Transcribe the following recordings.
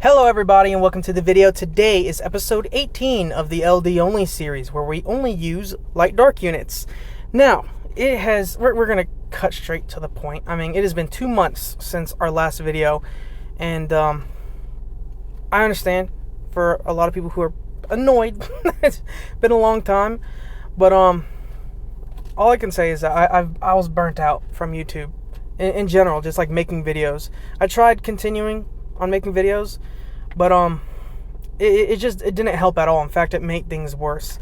Hello everybody and welcome to the video. Today is episode 18 of the LD only series where we only use light dark units. Now, we're going to cut straight to the point. I mean, it has been 2 months since our last video, and I understand for a lot of people who are annoyed. It's been a long time, but all I can say is that I was burnt out from YouTube in general, just like making videos. I tried continuing on making videos, but it didn't help at all. In fact, it made things worse.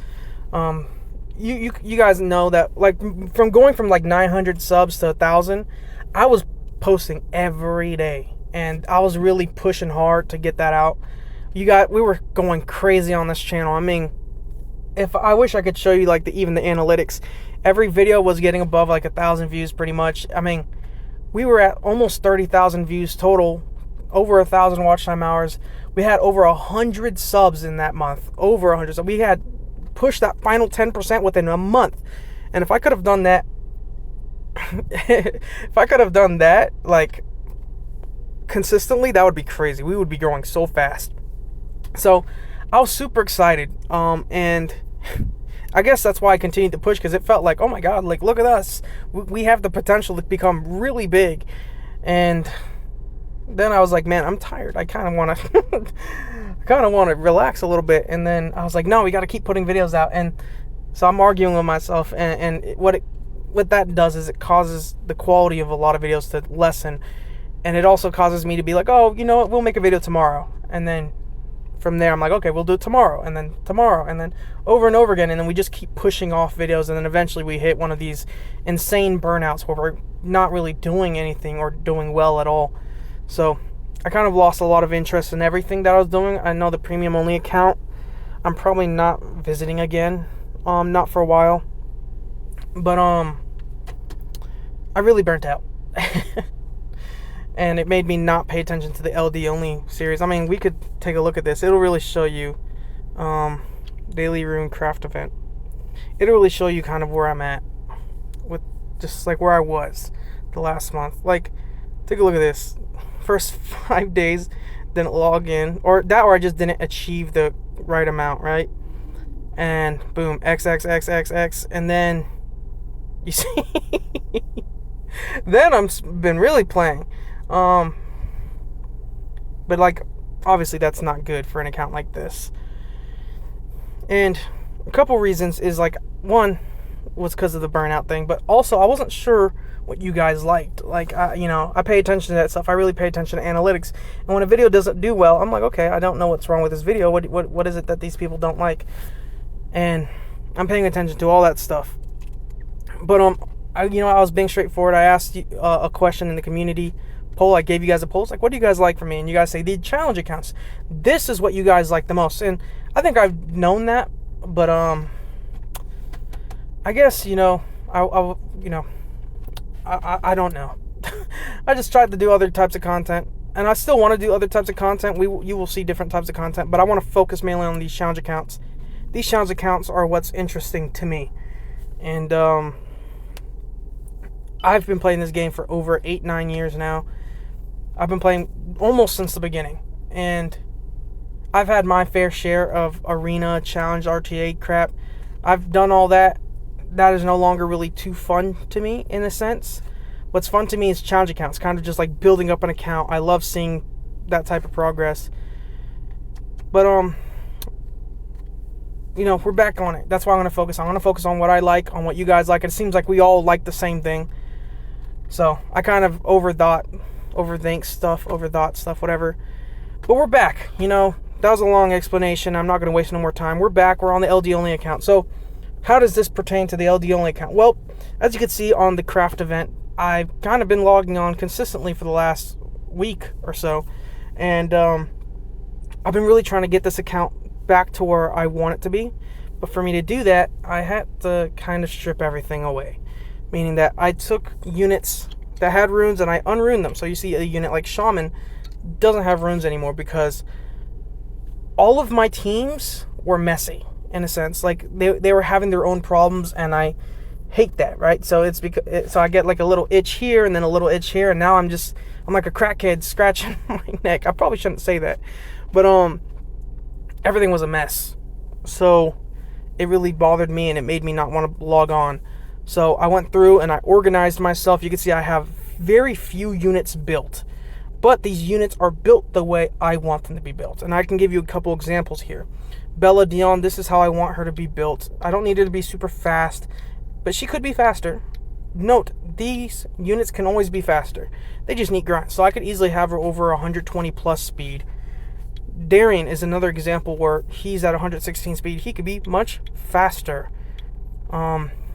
You guys know that, like, from going from like 900 subs to 1,000, I was posting every day, and I was really pushing hard to get that out. We were going crazy on this channel. I mean, I wish I could show you like even the analytics. Every video was getting above like 1,000 views pretty much. I mean, we were at almost 30,000 views total, over 1,000 watch time hours. We had over 100 subs in that month. Over 100. So we had pushed that final 10% within a month. And if I could have done that, like consistently, that would be crazy. We would be growing so fast. So I was super excited. And I guess that's why I continued to push, because it felt like, oh my God, like, look at us. We have the potential to become really big. And then I was like, man, I'm tired. I kind of want to relax a little bit. And then I was like, no, we got to keep putting videos out. And so I'm arguing with myself. And what that does is it causes the quality of a lot of videos to lessen. And it also causes me to be like, oh, you know what? We'll make a video tomorrow. And then from there, I'm like, okay, we'll do it tomorrow, and then tomorrow, and then over and over again. And then we just keep pushing off videos. And then eventually we hit one of these insane burnouts where we're not really doing anything or doing well at all. So I kind of lost a lot of interest in everything that I was doing. I know the premium only account, I'm probably not visiting again, not for a while. But I really burnt out. And it made me not pay attention to the LD only series. I mean, we could take a look at this. It'll really show you Daily Rune Craft Event. It'll really show you kind of where I'm at with just like where I was the last month. Like, take a look at this. First 5 days, didn't log in, or I just didn't achieve the right amount, right? And boom, XXXXX, and then you see, then been really playing. But like, obviously that's not good for an account like this. And a couple reasons is, like, one was because of the burnout thing, but also I wasn't sure what you guys liked. Like, I pay attention to that stuff. I really pay attention to analytics. And when a video doesn't do well, I'm like, okay, I don't know what's wrong with this video. What is it that these people don't like? And I'm paying attention to all that stuff. But I was being straightforward. I asked you a question in the community poll. I gave you guys a poll. It's like, what do you guys like from me? And you guys say the challenge accounts. This is what you guys like the most. And I think I've known that, but I guess, I don't know. I just tried to do other types of content, and I still want to do other types of content. You will see different types of content, but I want to focus mainly on these challenge accounts. These challenge accounts are what's interesting to me. And I've been playing this game for over 8-9 years now. I've been playing almost since the beginning, and I've had my fair share of arena, challenge, RTA crap. I've done all that. That is no longer really too fun to me, in a sense. What's fun to me is challenge accounts, kind of just like building up an account. I love seeing that type of progress. But we're back on it. That's what I'm going to focus on. I'm going to focus on what I like, on what you guys like. It seems like we all like the same thing. So I kind of overthink stuff, whatever. But we're back. That was a long explanation. I'm not going to waste no more time. We're back. We're on the LD only account. So how does this pertain to the LD only account? Well, as you can see on the craft event, I've kind of been logging on consistently for the last week or so. And I've been really trying to get this account back to where I want it to be. But for me to do that, I had to kind of strip everything away. Meaning that I took units that had runes and I unruned them. So you see a unit like Shaman doesn't have runes anymore because all of my teams were messy, in a sense. Like, they were having their own problems, and I hate that, right? So it's because I get like a little itch here and then a little itch here, and now I'm like a crackhead scratching my neck. I probably shouldn't say that, but everything was a mess. So it really bothered me, and it made me not want to log on. So I went through and I organized myself. You can see I have very few units built, but these units are built the way I want them to be built. And I can give you a couple examples here. Bella Dion, this is how I want her to be built. I don't need her to be super fast, but she could be faster. Note, these units can always be faster. They just need grind. So I could easily have her over 120 plus speed. Darian is another example where he's at 116 speed. He could be much faster.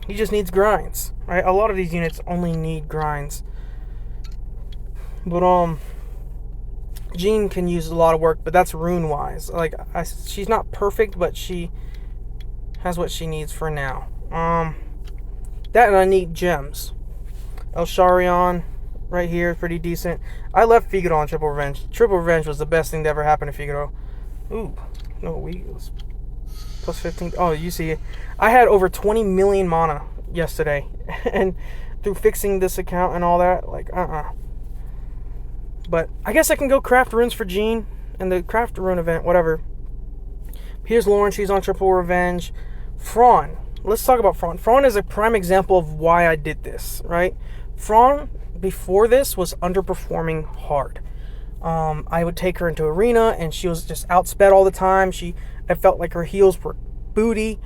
He just needs grinds, right? A lot of these units only need grinds. But Jean can use a lot of work, but that's rune wise. Like she's not perfect, but she has what she needs for now. That, and I need gems. El Sharion right here, pretty decent. I left Figaro on Triple Revenge. Triple Revenge was the best thing to ever happen to Figaro. Ooh, no, it was plus 15. Oh, you see, I had over 20 million mana yesterday, and through fixing this account and all that, like, But I guess I can go craft runes for Jean and the craft rune event, whatever. Here's Lauren, she's on Triple Revenge. Fraun, let's talk about Fraun. Fraun is a prime example of why I did this, right? Fraun, before this, was underperforming hard. I would take her into arena, and she was just outsped all the time. I felt like her heals were booty.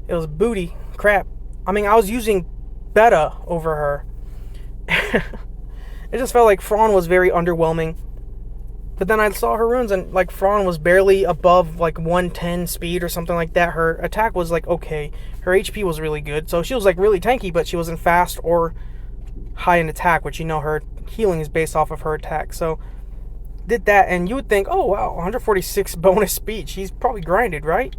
It was booty crap. I mean, I was using beta over her. It just felt like Fraun was very underwhelming. But then I saw her runes, and like Fraun was barely above like 110 speed or something like that. Her attack was like okay. Her HP was really good. So she was like really tanky, but she wasn't fast or high in attack, which, you know, her healing is based off of her attack. So did that, and you would think, oh wow, 146 bonus speed. She's probably grinded, right?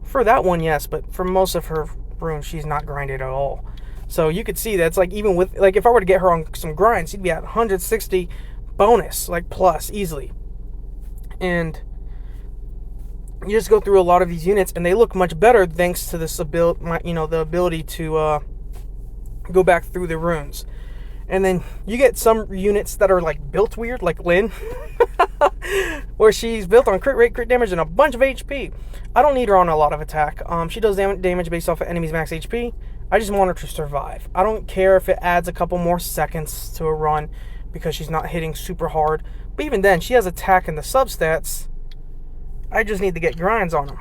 For that one, yes, but for most of her runes, she's not grinded at all. So you could see that's like, even with, like, if I were to get her on some grinds, she'd be at 160 bonus, like plus, easily. And you just go through a lot of these units, and they look much better thanks to this ability, you know, the ability to go back through the runes. And then you get some units that are like built weird, like Lynn, where she's built on crit rate, crit damage, and a bunch of HP. I don't need her on a lot of attack. She does damage based off of enemies' max HP. I just want her to survive. I don't care if it adds a couple more seconds to a run because she's not hitting super hard. But even then, she has attack in the substats. I just need to get grinds on them.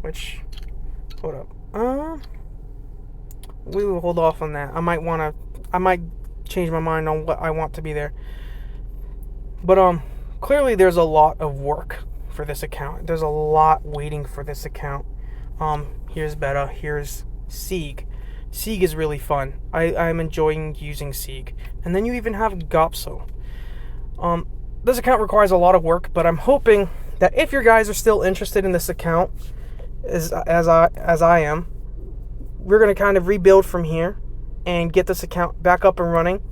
Which, hold up. We will hold off on that. I might change my mind on what I want to be there. But clearly there's a lot of work for this account. There's a lot waiting for this account. Here's beta. Here's Sieg. Sieg is really fun. I'm enjoying using Sieg. And then you even have Gopso. This account requires a lot of work, but I'm hoping that if you guys are still interested in this account, as I am, we're going to kind of rebuild from here and get this account back up and running.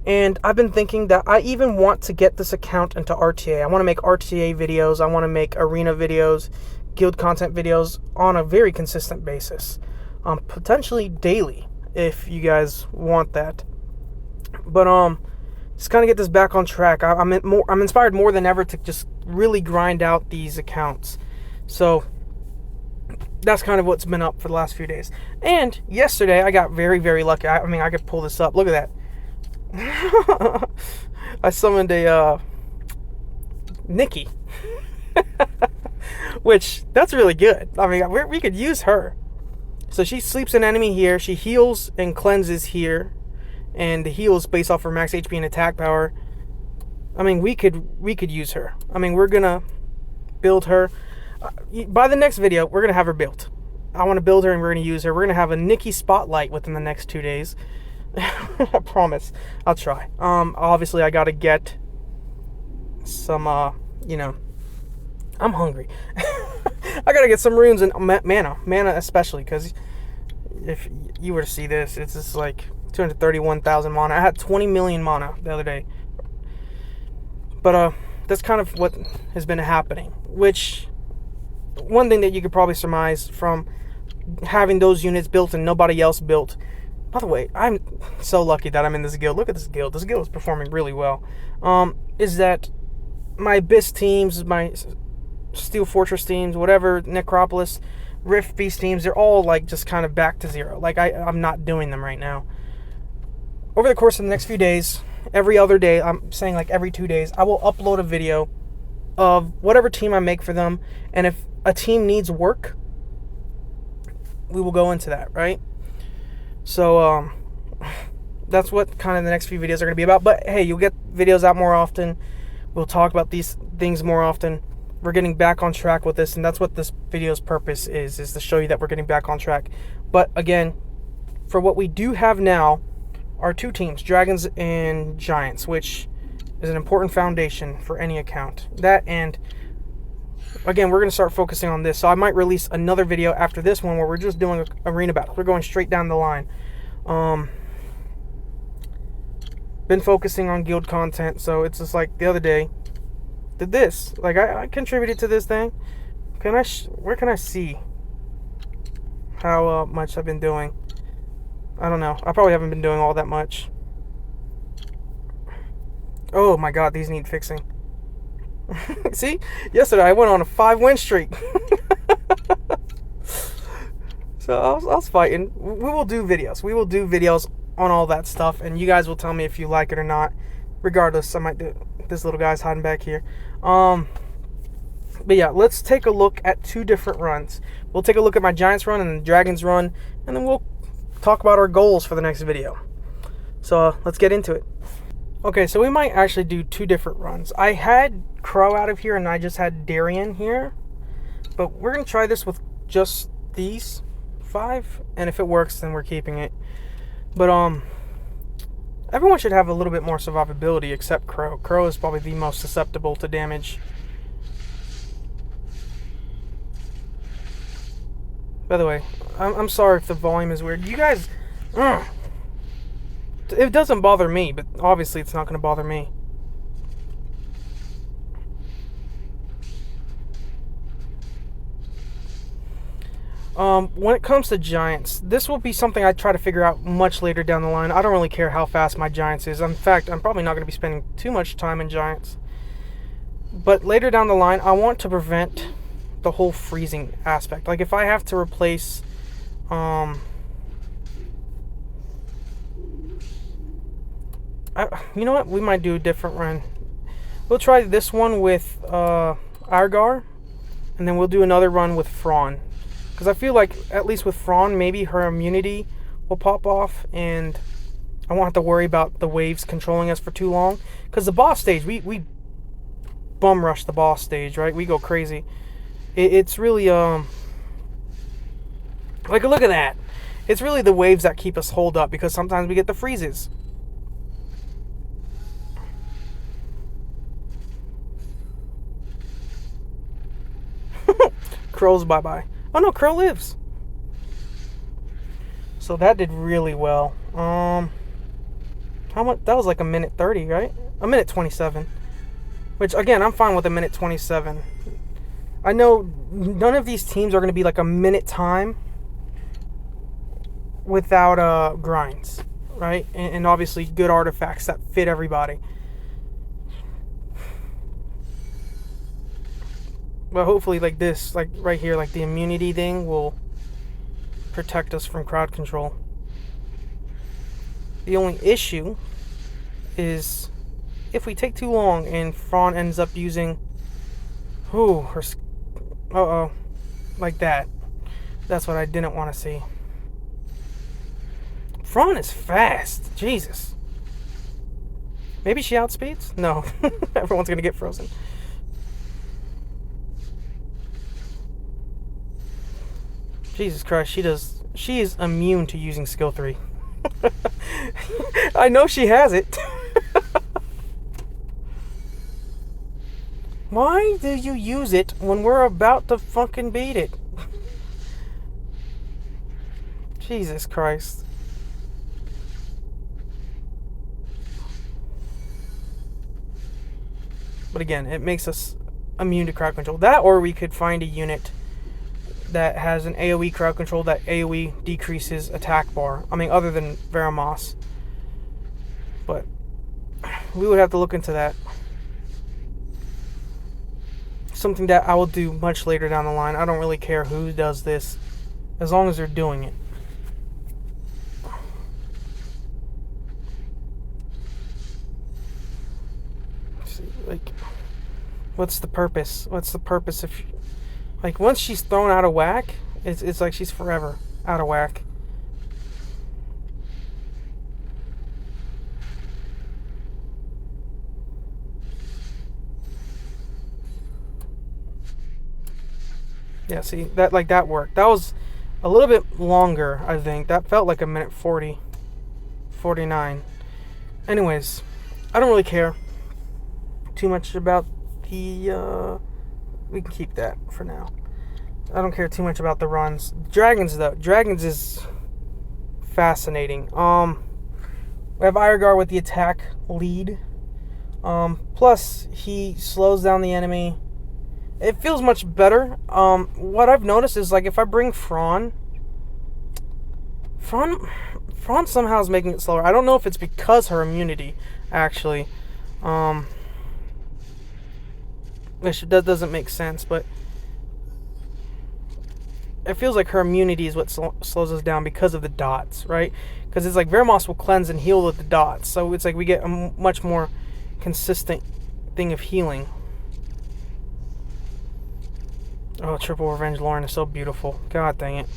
And I've been thinking that I even want to get this account into RTA. I want to make RTA videos. I want to make arena videos, guild content videos on a very consistent basis. Potentially daily, if you guys want that. But just kind of get this back on track. I'm inspired more than ever to just really grind out these accounts. So that's kind of what's been up for the last few days. And yesterday I got very, very lucky. I mean, I could pull this up. Look at that. I summoned a Nikki. Which, that's really good. I mean, we could use her. So she sleeps an enemy here. She heals and cleanses here. And the heal is based off her max HP and attack power. I mean, we could use her. I mean, we're going to build her. By the next video, we're going to have her built. I want to build her and we're going to use her. We're going to have a Nikki spotlight within the next 2 days. I promise. I'll try. Obviously, I got to get some, you know, I'm hungry. I got to get some runes and mana especially, because if you were to see this, it's just like 231,000 mana. I had 20 million mana the other day. But that's kind of what has been happening, which one thing that you could probably surmise from having those units built and nobody else built. By the way, I'm so lucky that I'm in this guild. Look at this guild. This guild is performing really well. Is that my Abyss teams, my Steel Fortress teams, whatever, Necropolis, Rift Beast teams, they're all like just kind of back to zero. Like I'm not doing them right now. Over the course of the next few days, every other day, I'm saying like every 2 days, I will upload a video of whatever team I make for them. And if a team needs work, we will go into that, right? So that's what kind of the next few videos are going to be about. But hey, you'll get videos out more often. We'll talk about these things more often. We're getting back on track with this, and that's what this video's purpose is to show you that we're getting back on track. But again, for what we do have now are 2 teams, Dragons and Giants, which is an important foundation for any account. That, and again, we're going to start focusing on this. So I might release another video after this one where we're just doing arena battles. We're going straight down the line. Been focusing on guild content, so it's just like the other day did this. Like I contributed to this thing. Where can I see how much I've been doing? I don't know. I probably haven't been doing all that much. Oh my god, these need fixing. See? Yesterday I went on a 5-win streak. So I was fighting. We will do videos. We will do videos on all that stuff, and you guys will tell me if you like it or not. Regardless, I might do. This little guy's hiding back here. But yeah, let's take a look at 2 different runs. We'll take a look at my Giants run and the Dragons run, and then we'll talk about our goals for the next video. So let's get into it. Okay, so we might actually do 2 different runs. I had Crow out of here, and I just had Darien here. But we're going to try this with just these 5, and if it works, then we're keeping it. But everyone should have a little bit more survivability except Crow. Crow is probably the most susceptible to damage. By the way, I'm sorry if the volume is weird. You guys, it doesn't bother me, but obviously it's not going to bother me. When it comes to Giants, this will be something I try to figure out much later down the line. I don't really care how fast my Giants is. In fact, I'm probably not going to be spending too much time in Giants. But later down the line, I want to prevent the whole freezing aspect. Like if I have to replace, you know what? We might do a different run. We'll try this one with Argar, and then we'll do another run with Frawn. Because I feel like, at least with Frawn, maybe her immunity will pop off, and I won't have to worry about the waves controlling us for too long. Because the boss stage, we bum rush the boss stage, right? We go crazy. It's really, like, look at that. It's really the waves that keep us holed up, because sometimes we get the freezes. Crow's bye-bye. Oh no, Crow lives. So that did really well. How much? That was like a minute 30, right? A minute 27. Which, again, I'm fine with a minute 27. I know none of these teams are going to be like a minute time without grinds, right? And obviously good artifacts that fit everybody. But hopefully like this, like right here, like the immunity thing will protect us from crowd control. The only issue is if we take too long and Frawn ends up using, like that. That's what I didn't want to see. Frawn is fast. Jesus. Maybe she outspeeds? No. Everyone's going to get frozen. Jesus Christ, she is immune to using skill 3. I know she has it. Why do you use it when we're about to fucking beat it? Jesus Christ. But again, it makes us immune to crowd control. That, or we could find a unit that has an AoE crowd control that AoE decreases attack bar. I mean, other than Veramos. But we would have to look into that. Something that I will do much later down the line. I don't really care who does this, as long as they're doing it. See, like, what's the purpose? What's the purpose if, like, once she's thrown out of whack, it's like she's forever out of whack. Yeah, see, that worked. That was a little bit longer, I think. That felt like a minute 40, 49. Anyways, I don't really care too much about the, we can keep that for now. I don't care too much about the runs. Dragons, though. Dragons is fascinating. We have Irogar with the attack lead. Plus, he slows down the enemy. It feels much better. What I've noticed is, like, if I bring Fron somehow is making it slower. I don't know if it's because her immunity, actually. Which that doesn't make sense, but it feels like her immunity is what slows us down because of the dots, right? Because it's like Veramos will cleanse and heal with the dots. So it's like we get a much more consistent thing of healing. Oh, Triple Revenge Lauren is so beautiful. God dang it.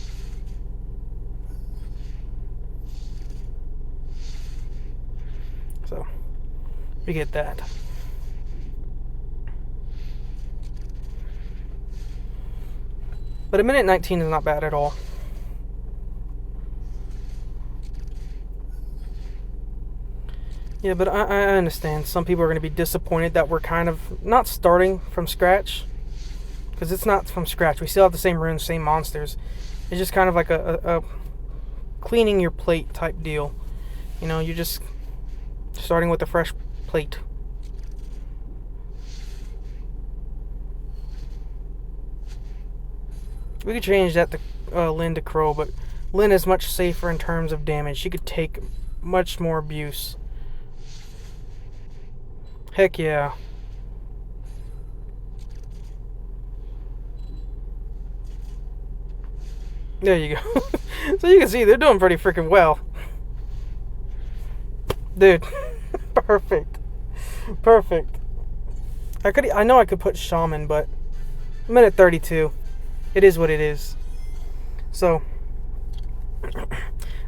So, we get that. But a minute 19 is not bad at all. Yeah, but I understand. Some people are going to be disappointed that we're kind of not starting from scratch. Because it's not from scratch. We still have the same runes, same monsters. It's just kind of like a cleaning your plate type deal. You know, you're just starting with a fresh plate. We could change that to Lyn to Crow, but Lyn is much safer in terms of damage. She could take much more abuse. Heck yeah. There you go. So you can see they're doing pretty freaking well. Dude. Perfect. Perfect. I know I could put Shaman, but minute 32. It is what it is. So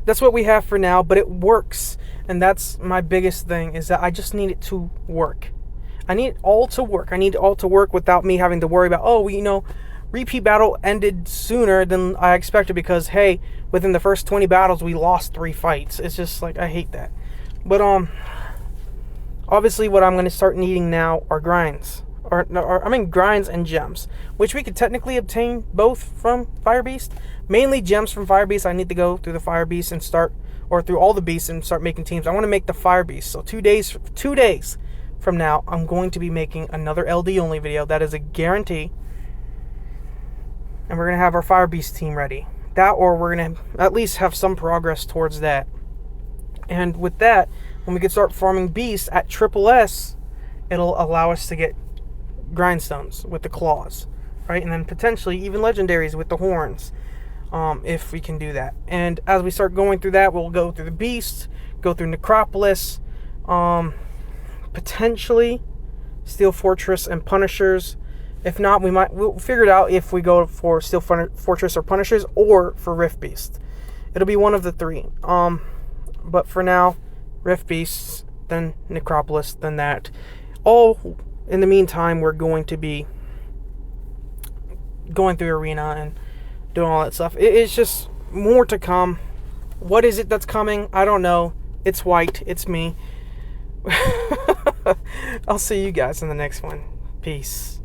that's what we have for now, but it works. And that's my biggest thing, is that I just need it to work. I need it all to work. I need it all to work without me having to worry about, oh, you know, repeat battle ended sooner than I expected because, hey, within the first 20 battles, we lost 3 fights. It's just like, I hate that. But, obviously what I'm going to start needing now are grinds. Grinds and gems, which we could technically obtain both from Fire Beast. Mainly gems from Fire Beast. I need to go through the Fire Beast and start, or through all the beasts and start making teams. I want to make the Fire Beast. So 2 days from now, I'm going to be making another LD only video. That is a guarantee. And we're going to have our Fire Beast team ready. That, or we're going to at least have some progress towards that. And with that, when we can start farming beasts at S, it'll allow us to get grindstones with the claws, right? And then potentially even legendaries with the horns, if we can do that. And as we start going through that, we'll go through the beasts, go through Necropolis, potentially Steel Fortress and Punishers. If not, we'll figure it out if we go for Steel Fortress or Punishers, or for Rift Beast. It'll be one of the 3. But for now, Rift Beasts, then Necropolis, then that. All in the meantime, we're going to be going through Arena and doing all that stuff. It's just more to come. What is it that's coming? I don't know. It's white. It's me. I'll see you guys in the next one. Peace.